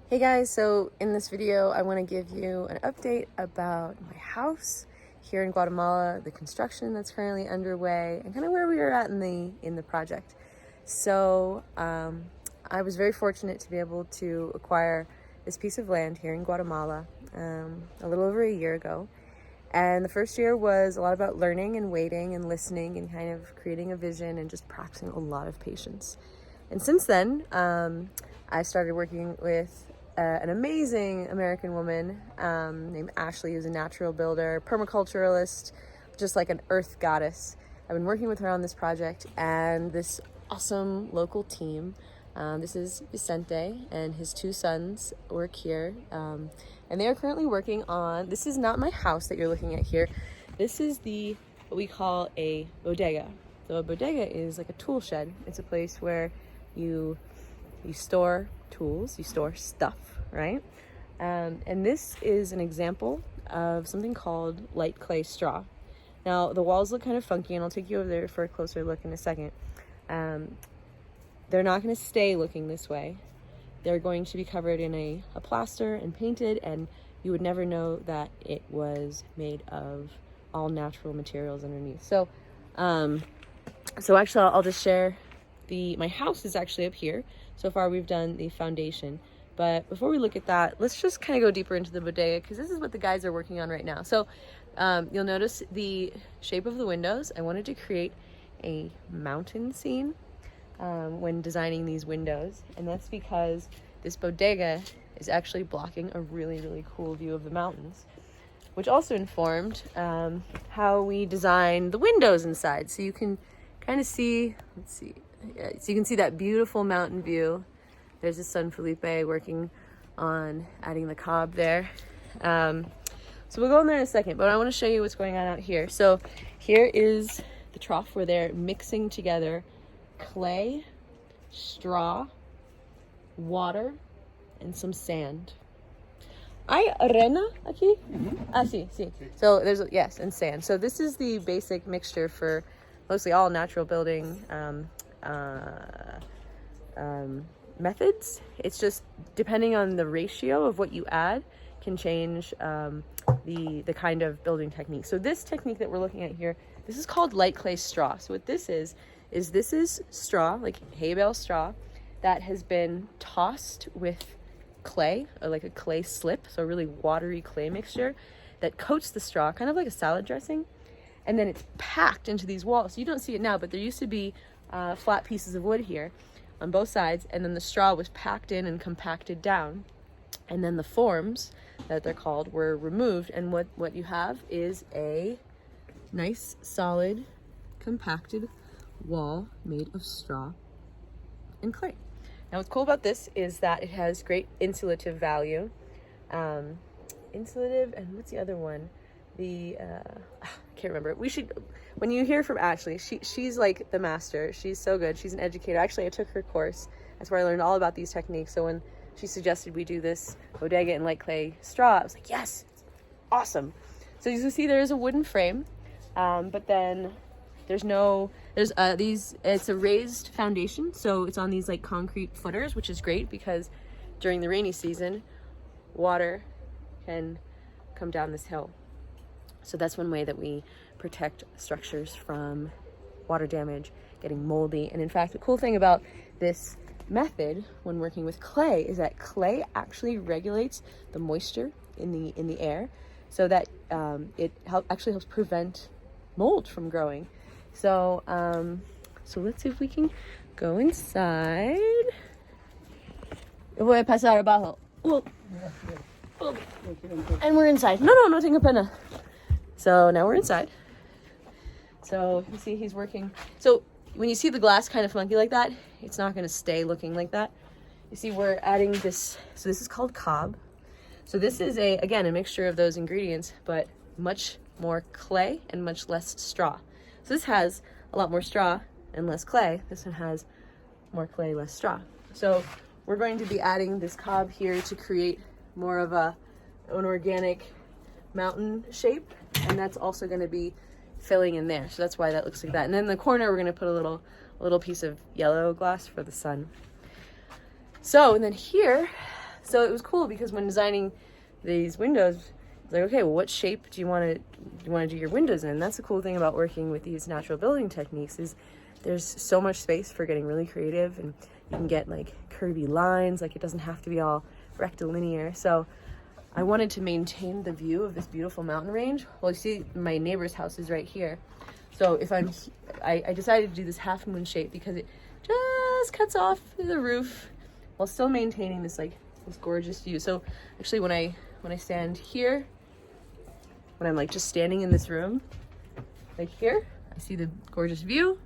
Hey guys, so in this video I want to give you an update about my house here in Guatemala, the construction that's currently underway, and kind of where we are at in the project. So I was very fortunate to be able to acquire this piece of land here in Guatemala a little over a year ago. And the first year was a lot about learning and waiting and listening and kind of creating a vision and just practicing a lot of patience. And since then, I started working with an amazing American woman named Ashley, who's a natural builder, permaculturalist, just like an earth goddess. I've been working with her on this project and this awesome local team. This is Vicente and his two sons work here. And they are currently working on, this is not my house that you're looking at here. This is what we call a bodega. So a bodega is like a tool shed. It's a place where you store tools, you store stuff, right? And this is an example of something called light clay straw. Now the walls look kind of funky, and I'll take you over there for a closer look in a second. They're not going to stay looking this way. They're going to be covered in a plaster and painted, and you would never know that it was made of all natural materials underneath. So actually I'll just share my house is actually up here. So far we've done the foundation, but before we look at that, let's just kind of go deeper into the bodega, because this is what the guys are working on right now. So you'll notice the shape of the windows. I wanted to create a mountain scene when designing these windows, and that's because this bodega is actually blocking a really, really cool view of the mountains, which also informed how we design the windows inside. So you can kind of see, yeah, so you can see that beautiful mountain view. There's his son Felipe working on adding the cob there. So we'll go in there in a second, but I want to show you what's going on out here. So here is the trough where they're mixing together clay, straw, water, and some sand. Hay arena aquí? Ah, sí, sí. So there's, yes, and sand. So this is the basic mixture for mostly all natural building methods. It's just depending on the ratio of what you add can change the kind of building technique. So this technique that we're looking at here, this is called light clay straw. So what this is straw, like hay bale straw, that has been tossed with clay, or like a clay slip, so a really watery clay mixture that coats the straw, kind of like a salad dressing, and then it's packed into these walls. So you don't see it now, but there used to be flat pieces of wood here on both sides, and then the straw was packed in and compacted down, and then the forms that they're called were removed, and what you have is a nice solid compacted wall made of straw and clay. Now what's cool about this is that it has great insulative value. Insulative, and what's the other one? I can't remember. When you hear from Ashley, she's like the master. She's so good. She's an educator. Actually, I took her course. That's where I learned all about these techniques. So when she suggested we do this bodega in light clay straw, I was like, yes, awesome. So you can see there is a wooden frame, but then it's a raised foundation. So it's on these like concrete footers, which is great because during the rainy season, water can come down this hill. So that's one way that we protect structures from water damage, getting moldy. And in fact, the cool thing about this method when working with clay is that clay actually regulates the moisture in the air, so that it actually helps prevent mold from growing. So so let's see if we can go inside. Voy a pasar abajo. And we're inside. No tengo pena. So now we're inside. So you see he's working. So when you see the glass kind of funky like that, it's not going to stay looking like that. You see we're adding this. So this is called cob. So this is again a mixture of those ingredients, but much more clay and much less straw. So this has a lot more straw and less clay. This one has more clay, less straw. So we're going to be adding this cob here to create more of an organic mountain shape, and that's also going to be filling in there. So that's why that looks like that. And then in the corner, we're going to put a little piece of yellow glass for the sun. So, and then here, So it was cool because when designing these windows, it's like, okay, well, what shape do you want to do your windows in? That's the cool thing about working with these natural building techniques is there's so much space for getting really creative, and you can get like curvy lines. Like it doesn't have to be all rectilinear. So I wanted to maintain the view of this beautiful mountain range. Well, you see my neighbor's house is right here. So if I decided to do this half moon shape because it just cuts off the roof while still maintaining this gorgeous view. So actually when I stand here, when I'm like just standing in this room, like here, I see the gorgeous view,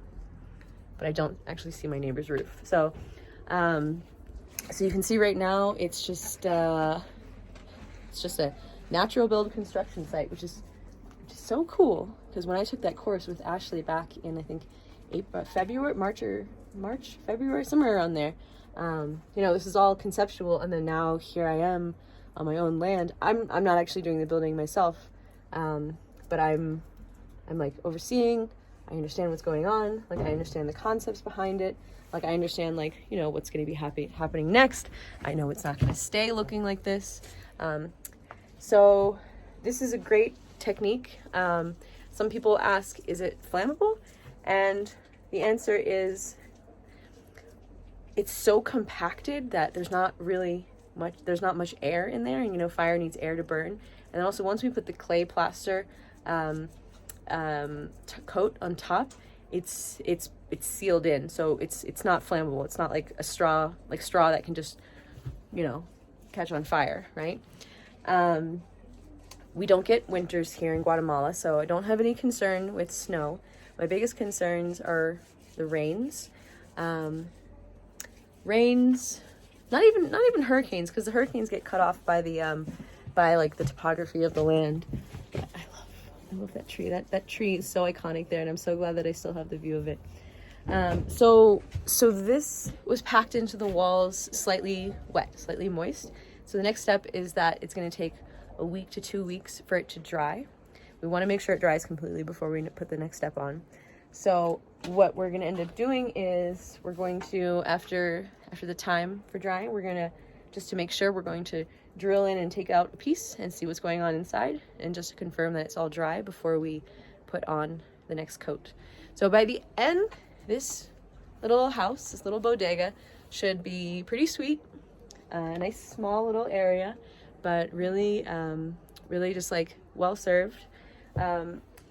but I don't actually see my neighbor's roof. So, so you can see right now, it's just a natural build construction site, which is so cool. Because when I took that course with Ashley back in, I think, March, February, somewhere around there, you know, this is all conceptual, and then now here I am on my own land. I'm not actually doing the building myself, but I'm like overseeing. I understand what's going on. Like I understand the concepts behind it. Like I understand, like, you know, what's going to be happening next. I know it's not going to stay looking like this. So this is a great technique. Some people ask, is it flammable? And the answer is, it's so compacted that there's not much air in there, and you know, fire needs air to burn. And then also once we put the clay plaster coat on top, it's sealed in, so it's not flammable. It's not like a straw that can just, you know, catch on fire, right? We don't get winters here in Guatemala, so I don't have any concern with snow. My biggest concerns are the rains. Not even hurricanes, because the hurricanes get cut off by the like the topography of the land. I love that tree. That tree is so iconic there, and I'm so glad that I still have the view of it. So this was packed into the walls slightly wet, slightly moist. So the next step is that it's going to take a week to 2 weeks for it to dry. We want to make sure it dries completely before we put the next step on. So what we're going to end up doing is we're going to, after the time for drying, we're going to, just to make sure, we're going to drill in and take out a piece and see what's going on inside, and just to confirm that it's all dry before we put on the next coat. So by the end, this little house, this little bodega, should be pretty sweet. A nice small little area, but really really just like well served.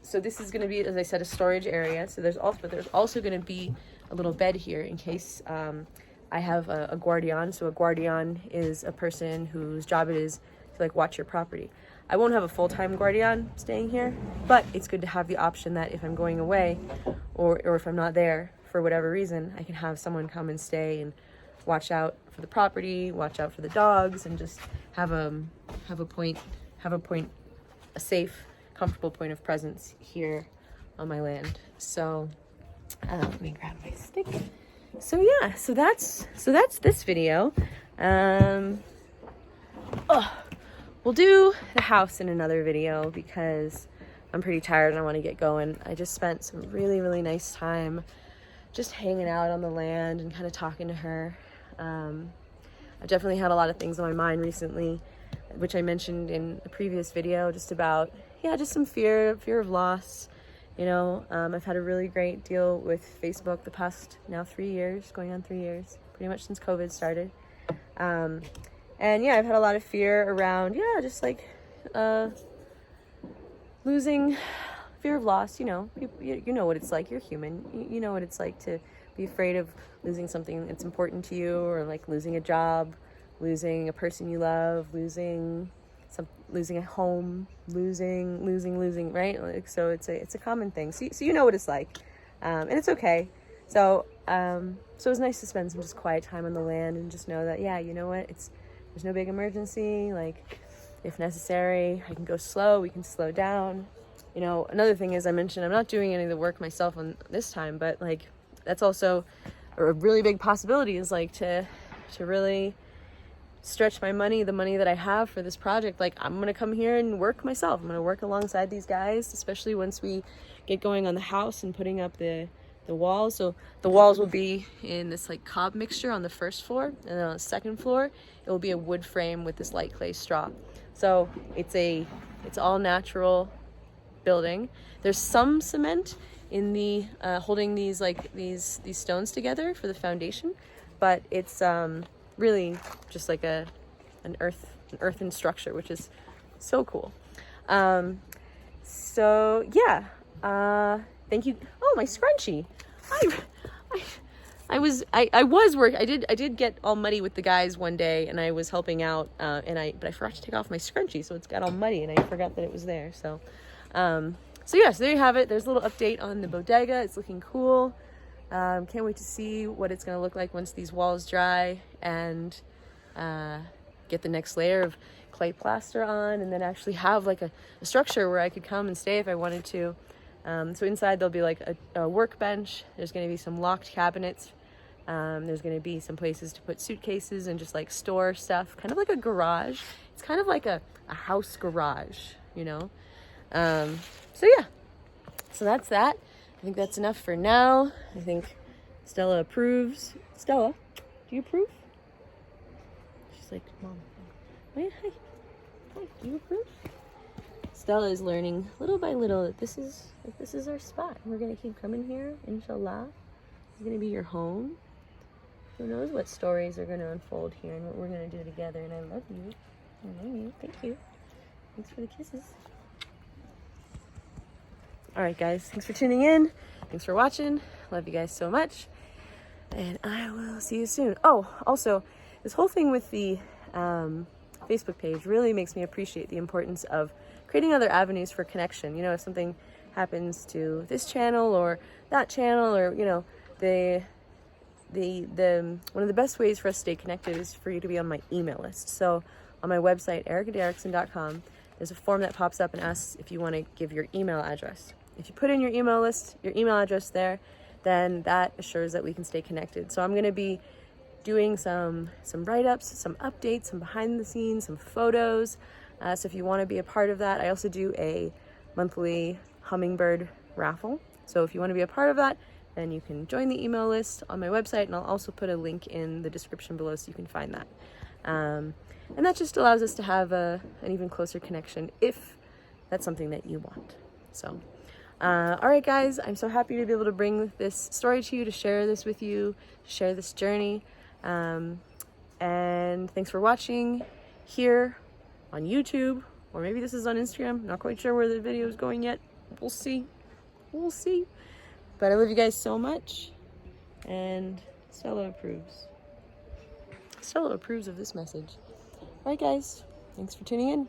So this is going to be, as I said, a storage area. So there's also going to be a little bed here in case I have a guardian. So a guardian is a person whose job it is to like watch your property. I won't have a full-time guardian staying here, but it's good to have the option that if I'm going away or if I'm not there for whatever reason, I can have someone come and stay and watch out for the property, watch out for the dogs, and just have a safe, comfortable point of presence here on my land. So let me grab my stick. So yeah, so that's this video. We'll do the house in another video because I'm pretty tired and I want to get going. I just spent some really, really nice time just hanging out on the land and kind of talking to her. I've definitely had a lot of things on my mind recently, which I mentioned in a previous video, just about, just some fear of loss. You know, I've had a really great deal with Facebook the past now 3 years, going on 3 years, pretty much since COVID started. And yeah, I've had a lot of fear around, just like losing, fear of loss. You know, you know what it's like. You're human. You know what it's like to be afraid of losing something that's important to you, or like losing a job, losing a person you love, losing a home, losing, right? Like, so it's a common thing. So you know what it's like, and it's okay. So it was nice to spend some just quiet time on the land and just know that, you know what, there's no big emergency. Like, if necessary, I can go slow, we can slow down. You know, another thing is, I mentioned I'm not doing any of the work myself on this time, but like, that's also a really big possibility, is like to really stretch the money that I have for this project. Like, I'm gonna come here and work myself. I'm gonna work alongside these guys, especially once we get going on the house and putting up the the walls. So the walls will be in this like cob mixture on the first floor, and then on the second floor it will be a wood frame with this light clay straw. So it's all natural building. There's some cement in the holding these stones together for the foundation, but it's really just like an earthen structure, which is so cool. So yeah, thank you. Oh, my scrunchie. I did get all muddy with the guys one day, and I was helping out, but I forgot to take off my scrunchie, so it's got all muddy, and I forgot that it was there. So yeah, so there you have it. There's a little update on the bodega. It's looking cool. Can't wait to see what it's gonna look like once these walls dry and get the next layer of clay plaster on, and then actually have like a structure where I could come and stay if I wanted to. So inside there'll be like a workbench. There's going to be some locked cabinets. There's going to be some places to put suitcases and just like store stuff, kind of like a garage. It's kind of like a house garage, you know? So yeah, so that's that. I think that's enough for now. I think Stella approves. Stella, do you approve? She's like, Mom, wait, hi, do you approve? Stella is learning little by little that this is our spot. We're gonna keep coming here, inshallah. It's gonna be your home. Who knows what stories are gonna unfold here and what we're gonna do together. And I love you. I love you. Thank you. Thanks for the kisses. All right, guys. Thanks for tuning in. Thanks for watching. Love you guys so much. And I will see you soon. Oh, also, this whole thing with the Facebook page really makes me appreciate the importance of creating other avenues for connection. You know, if something happens to this channel or that channel, or you know, the one of the best ways for us to stay connected is for you to be on my email list. So on my website, erikaderrickson.com, there's a form that pops up and asks if you want to give your email address. If you put in your email list, your email address there, then that assures that we can stay connected. So I'm going to be doing some write-ups, some updates, some behind the scenes, some photos. So if you want to be a part of that, I also do a monthly hummingbird raffle. So if you want to be a part of that, then you can join the email list on my website, and I'll also put a link in the description below so you can find that. And that just allows us to have an even closer connection if that's something that you want. So, all right, guys, I'm so happy to be able to bring this story to you, to share this with you, to share this journey. And thanks for watching here on YouTube, or maybe this is on Instagram. Not quite sure where the video is going yet. We'll see. But I love you guys so much, and Stella approves. Stella approves of this message. All right, guys, thanks for tuning in.